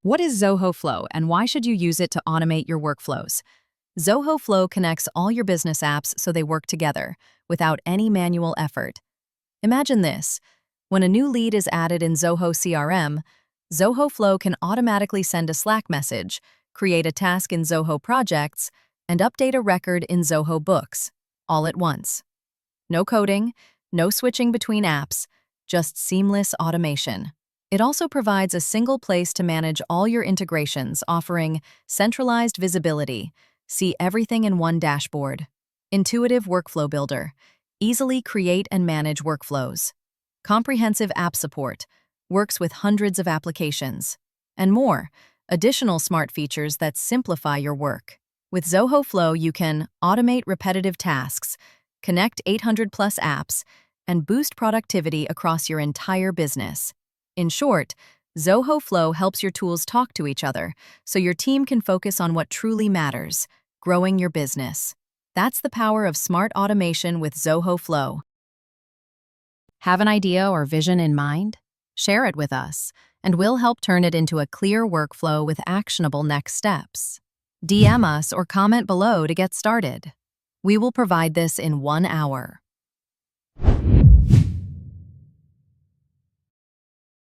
What is Zoho Flow and why should you use it to automate your workflows? Zoho Flow connects all your business apps so they work together, without any manual effort. Imagine this. When a new lead is added in Zoho CRM, Zoho Flow can automatically send a Slack message, create a task in Zoho Projects, and update a record in Zoho Books, all at once. No coding, no switching between apps, just seamless automation. It also provides a single place to manage all your integrations, offering centralized visibility. See everything in one dashboard. Intuitive workflow builder. Easily create and manage workflows. Comprehensive app support. Works with hundreds of applications. And more. Additional smart features that simplify your work. With Zoho Flow, you can automate repetitive tasks, connect 800+ apps, and boost productivity across your entire business. In short, Zoho Flow helps your tools talk to each other, so your team can focus on what truly matters, growing your business. That's the power of smart automation with Zoho Flow. Have an idea or vision in mind? Share it with us, and we'll help turn it into a clear workflow with actionable next steps. DM us or comment below to get started. We will provide this in 1 hour.